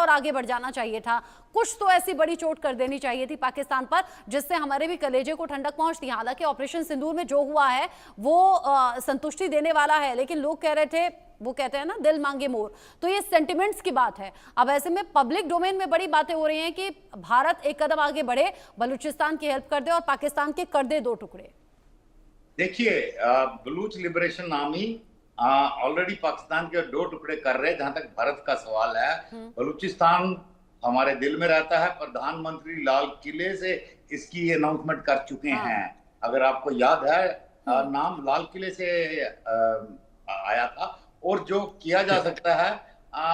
और आगे बढ़ जाना चाहिए था। कुछ तो ऐसी बड़ी चोट कर देनी चाहिए थी पाकिस्तान पर जिससे हमारे भी कलेजे को ठंडक पहुंचती। हालांकि ऑपरेशन सिंदूर में जो हुआ है वो संतुष्टि देने वाला है, लेकिन लोग कह रहे थे, वो कहते हैं ना दिल मांगे मोर, तो ये सेंटिमेंट्स की बात है। अब ऐसे में पब्लिक डोमेन में बड़ी बातें हो रही हैं कि भारत एक कदम आगे बढ़े, बलूचिस्तान की हेल्प कर दे और पाकिस्तान के कर दे 2 टुकड़े। देखिए, Baloch liberation army already Pakistan के 2 टुकड़े कर रहे हैं। जहां तक भारत का सवाल है, बलूचिस्तान हमारे दिल में रहता है। प्रधानमंत्री लाल किले से इसकी अनाउंसमेंट कर चुके हैं। अगर आपको याद है, नाम लाल किले से आया था। और जो किया जा सकता है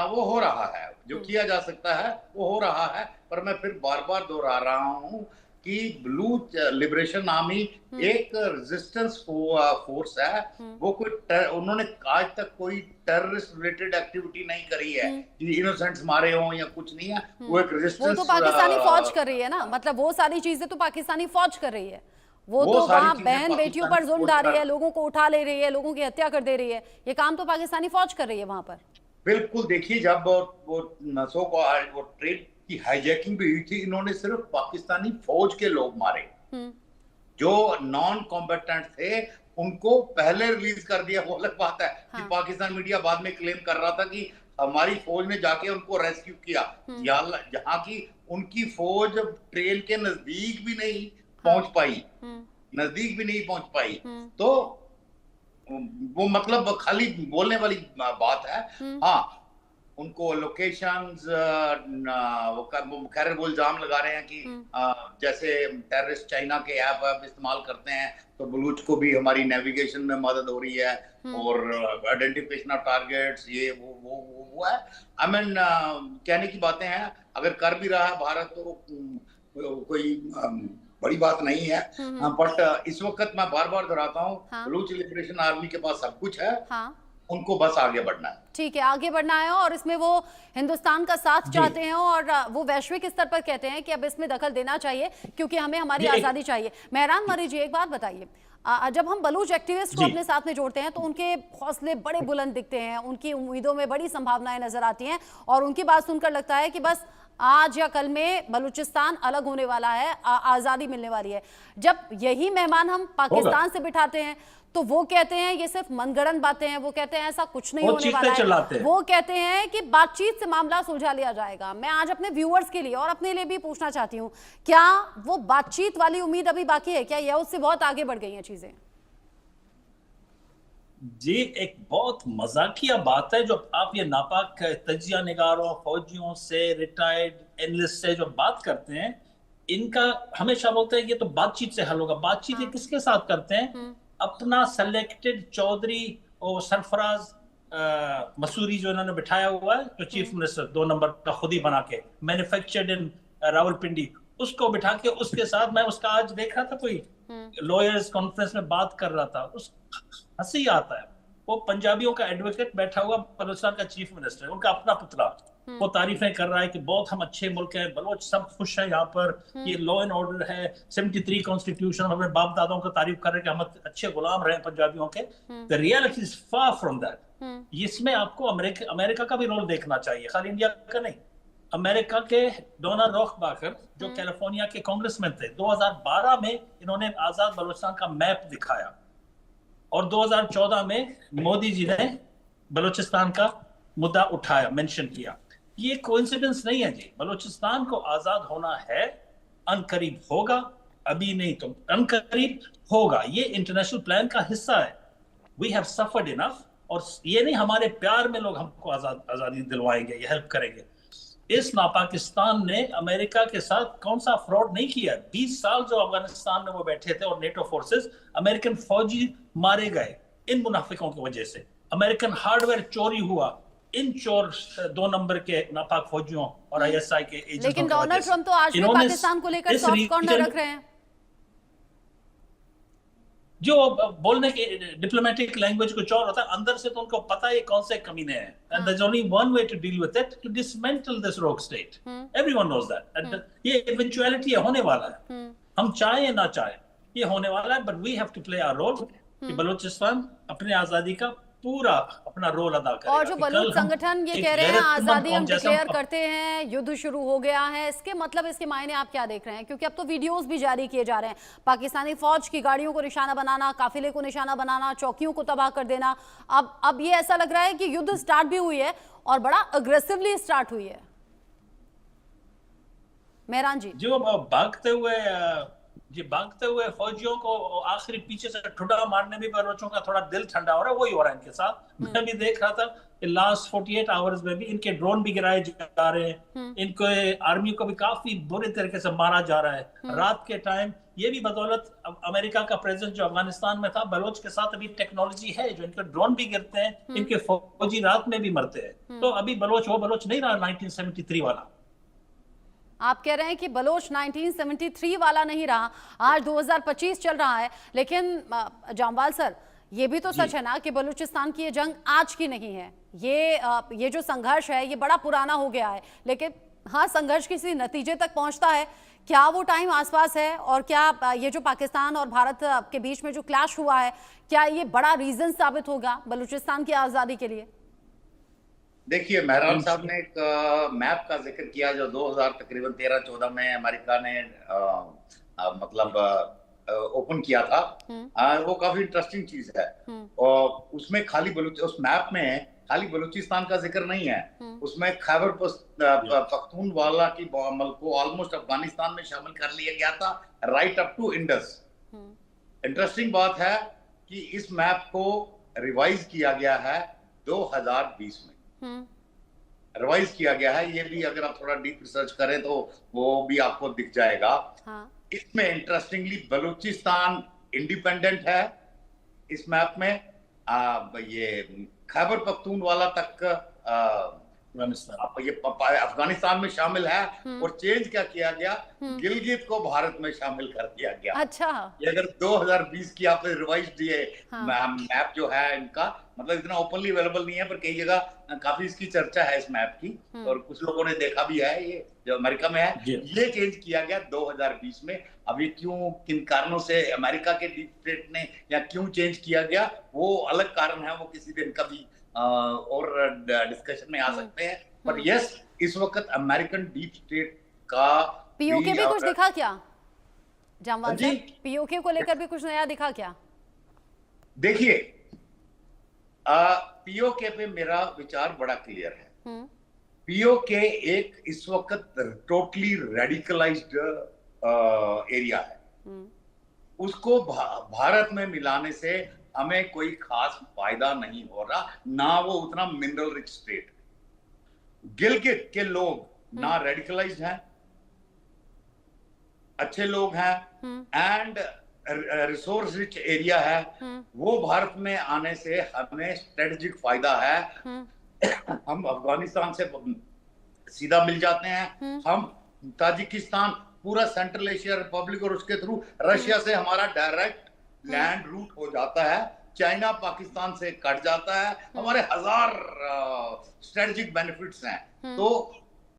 वो हो रहा है, जो किया जा सकता है वो हो रहा है। पर मैं फिर बार बार दोहरा रहा हूं कि बलूच लिबरेशन आर्मी एक रेजिस्टेंस फोर्स है। वो कोई उन्होंने आज तक कोई टेररिस्ट रिलेटेड एक्टिविटी नहीं करी है कि इनोसेंट्स मारे हों या कुछ नहीं है। वो एक रेजिस्टेंस, वो तो पाकिस्तानी फौज कर रही है ना, मतलब वो सारी चीजें तो पाकिस्तानी फौज कर रही है। वो तो वहाँ बहन बेटियों पर जुल्म डाल रही है, लोगों को उठा ले रही है, लोगों की हत्या कर दे रही है। ये काम तो पाकिस्तानी फौज कर रही है वहां पर। बिल्कुल। देखिए, जब वो नसों को वो ट्रेन की हाईजैकिंग भी हुई थी, इन्होंने सिर्फ पाकिस्तानी फौज के लोग मारे। जो नॉन कॉम्बेटेंट थे उनको पहले रिलीज कर दिया। वो अलग बात है कि पाकिस्तान मीडिया बाद में क्लेम कर रहा था कि हमारी फौज ने जाके उनको रेस्क्यू किया। जहां की उनकी फौज ट्रेन के नजदीक भी नहीं पहुंच पाई, नजदीक भी नहीं पहुंच पाई। तो वो मतलब खाली बोलने वाली बात है। हाँ, उनको लोकेशंस वो खैर वो इल्जाम लगा रहे हैं कि जैसे टेररिस्ट चाइना के ऐप इस्तेमाल करते हैं, तो बलूच को भी हमारी नेविगेशन में मदद हो रही है और आइडेंटिफिकेशन ऑफ टारगेट्स, ये वो है। आई मीन, कहने की बातें हैं। अगर कर भी रहा है भारत तो कोई बड़ी बात नहीं है। बट इस वक्त मैं बार बार दोहराता हूँ, बलूच लिबरेशन आर्मी के पास सब कुछ है। उनको बस आगे बढ़ना है। ठीक है, आगे बढ़ना है और इसमें वो हिंदुस्तान का साथ चाहते हैं और वो वैश्विक स्तर पर कहते हैं कि अब इसमें दखल देना चाहिए क्योंकि हमें हमारी आजादी चाहिए। मेहरान मरी जी, एक बात बताइए, जब हम बलूच एक्टिविस्ट को अपने साथ में जोड़ते हैं तो उनके हौसले बड़े बुलंद दिखते हैं, उनकी उम्मीदों में बड़ी संभावनाएं नजर आती हैं और उनकी बात सुनकर लगता है कि बस आज या कल में बलूचिस्तान अलग होने वाला है, आजादी मिलने वाली है। जब यही मेहमान हम पाकिस्तान से बिठाते हैं तो वो कहते हैं ये सिर्फ मनगढ़ंत बातें हैं, वो कहते हैं ऐसा कुछ नहीं होने वाला है, वो कहते हैं कि बातचीत से मामला सुलझा लिया जाएगा। मैं आज अपने व्यूअर्स के लिए और अपने लिए भी पूछना चाहती हूँ, क्या वो बातचीत वाली उम्मीद अभी बाकी है? क्या यह उससे बहुत आगे बढ़ गई हैं चीजें? जी, एक बहुत मजाकिया बात है जो आप ये नापाक तजिया निगारों, फौजियों से, रिटायर्ड एनलिस्ट से जो बात करते हैं, इनका हमेशा बोलते हैं ये तो बातचीत से हल होगा। बातचीत किसके साथ करते हैं? अपना सेलेक्टेड चौधरी और सरफराज मसूरी जो इन्होंने बिठाया हुआ है, जो चीफ मिनिस्टर 2 नंबर का खुद ही बना के, मैन्युफैक्चर्ड इन रावलपिंडी, उसको बिठा के उसके साथ मैं उसका आज देख रहा था, कोई लॉयर्स कॉन्फ्रेंस में बात कर रहा था, उस हंसी आता है। वो पंजाबियों का एडवोकेट बैठा हुआ बलूचिस्तान का चीफ मिनिस्टर, उनका अपना पुतला, वो तारीफें कर रहा है कि बहुत हम अच्छे मुल्क हैं, बलोच सब खुश हैं यहाँ पर, ये लॉ एंड ऑर्डर है, 73 कॉन्स्टिट्यूशन, हमारे बाप दादाओं का तारीफ कर रहे हैं कि हम अच्छे गुलाम रहे पंजाबियों के। The reality is far from that. इसमें आपको अमेरिका का भी रोल देखना चाहिए, खाली इंडिया का नहीं। अमेरिका के डोनाल्ड रॉकबाकर जो कैलिफोर्निया के कांग्रेसमैन थे, 2012 में इन्होंने आजाद बलूचिस्तान का मैप दिखाया और 2014 में मोदी जी ने बलूचिस्तान का मुद्दा उठाया, मेंशन किया। ये कोइंसिडेंस नहीं है जी। बलूचिस्तान को आजाद होना है, अनकरीब होगा, अभी नहीं तो अनकरीब होगा। ये इंटरनेशनल प्लान का हिस्सा है। We have suffered enough. और ये नहीं हमारे प्यार में लोग हमको आजादी दिलवाएंगे या हेल्प करेंगे। इस नापाकिस्तान ने अमेरिका के साथ कौन सा फ्रॉड नहीं किया? 20 साल जो अफगानिस्तान में वो बैठे थे और नेटो फोर्सेस, अमेरिकन फौजी मारे गए इन मुनाफिकों की वजह से। अमेरिकन हार्डवेयर चोरी हुआ इन चोर 2 नंबर के नापाक फौजियों और आईएसआई के एजेंटों। लेकिन डोनाल्ड ट्रंप तो आज भी पाकिस्तान को लेकर सॉफ्ट कॉर्नर रख रहे हैं। जो बोलने के डिप्लोमेटिक लैंग्वेज कुछ और होता है, अंदर से तो उनको पता है कौन से कमीने हैं। And there is only one way to deal with it, to dismantle this rogue state. Everyone knows that. And ये इवेंचुअलिटी होने वाला है, हम चाहे या ना चाहे ये होने वाला है। But we have to play our role कि बलूचिस्तान अपने आजादी का पूरा अपना रोल अदा करेगा। और जो कि बलूच कल हम संगठन ये एक कह रहे हैं गैरतमंद आजादी कौम हम जैसा डिक्लेयर करते हैं, युद्ध शुरू हो गया है, इसके मतलब इसके मायने आप क्या देख रहे हैं? क्योंकि अब तो वीडियोस भी जारी किए जा रहे हैं, पाकिस्तानी फौज की गाड़ियों को निशाना बनाना, काफिले को निशाना बनाना, चौकियों को तबाह कर देना। अब ये ऐसा लग रहा है कि युद्ध स्टार्ट भी हुई है और बड़ा अग्रेसिवली स्टार्ट हुई है। मेहरान जी, जो भागते हुए फौजियों को आखिरी पीछे से ठुड्डा मारने में बलोचों का थोड़ा दिल ठंडा हो रहा है, वही हो रहा है इनके साथ। मैं भी देख रहा था कि लास्ट 48 आवर्स में भी इनके ड्रोन भी गिराए जा रहे हैं, इनको आर्मी को भी काफी बुरे तरीके से मारा जा रहा है रात के टाइम। ये भी बदौलत अमेरिका का प्रेजेंस जो अफगानिस्तान में था, बलोच के साथ अभी टेक्नोलॉजी है, जो इनके ड्रोन भी गिरते हैं, इनके फौजी रात में भी मरते हैं। तो अभी बलोच वो बलोच नहीं रहा 1973 वाला। आप कह रहे हैं कि बलोच 1973 वाला नहीं रहा, आज 2025 चल रहा है। लेकिन जामवाल सर, ये भी तो सच है ना कि बलूचिस्तान की ये जंग आज की नहीं है, ये जो संघर्ष है ये बड़ा पुराना हो गया है। लेकिन हाँ, संघर्ष किसी नतीजे तक पहुंचता है, क्या वो टाइम आसपास है? और क्या ये जो पाकिस्तान और भारत के बीच में जो क्लैश हुआ है, क्या ये बड़ा रीजन साबित होगा बलूचिस्तान की आजादी के लिए? देखिए, मेहरान साहब ने एक मैप का जिक्र किया जो 2000 तकरीबन 13-14 में अमेरिका ने मतलब ओपन किया था। वो काफी इंटरेस्टिंग चीज है। और उसमें उस मैप में खाली बलूचिस्तान का जिक्र नहीं है, उसमें खैबर पख्तूनवाला की अमल को ऑलमोस्ट अफगानिस्तान में शामिल कर लिया गया था, right up to Indus. Interesting बात है कि इस मैप को रिवाइज किया गया है 2020 में। रिवाइज किया गया है, ये भी अगर आप थोड़ा डीप रिसर्च करें तो वो भी आपको दिख जाएगा। हाँ। इसमें इंटरेस्टिंगली बलूचिस्तान इंडिपेंडेंट है इस मैप में। ये खैबर पख्तूनवाला तक ये अफगानिस्तान में शामिल है। और चेंज क्या किया गया, गिलगित को भारत में शामिल कर दिया गया। अच्छा, ये अगर 2020 की आप रिवाइज मैप जो है इनका, मतलब इतना ओपनली अवेलेबल नहीं है, पर कई जगह काफी इसकी चर्चा है इस मैप की, और कुछ लोगों ने देखा भी है। ये जो अमेरिका में है, ये चेंज किया गया 2020 में। अब ये क्यों, किन कारणों से अमेरिका के डीप स्टेट ने या क्यों चेंज किया गया, वो अलग कारण है, वो किसी दिन कभी और डिस्कशन में आ सकते हैं। पर यस, इस वक्त अमेरिकन डीप स्टेट का पीओके भी कुछ दिखा क्या जामवाल साहब? पीओके को लेकर भी कुछ नया दिखा क्या? देखिए, पीओके पे मेरा विचार बड़ा क्लियर है। पीओके एक इस वक्त टोटली रेडिकलाइज्ड एरिया है। उसको भारत में मिलाने से हमें कोई खास फायदा नहीं हो रहा, ना वो उतना मिनरल रिच स्टेट। गिलगित के लोग ना रेडिकलाइज्ड हैं, अच्छे लोग हैं, एंड रिसोर्स रिच एरिया है। वो भारत में आने से हमें स्ट्रेटेजिक फायदा है। हम अफगानिस्तान से सीधा मिल जाते हैं, हम ताजिकिस्तान, पूरा सेंट्रल एशिया रिपब्लिक, और उसके थ्रू रशिया से हमारा डायरेक्ट लैंड रूट हो जाता है। चाइना पाकिस्तान से कट जाता है। हमारे हजार स्ट्रेटेजिक बेनिफिट्स हैं। तो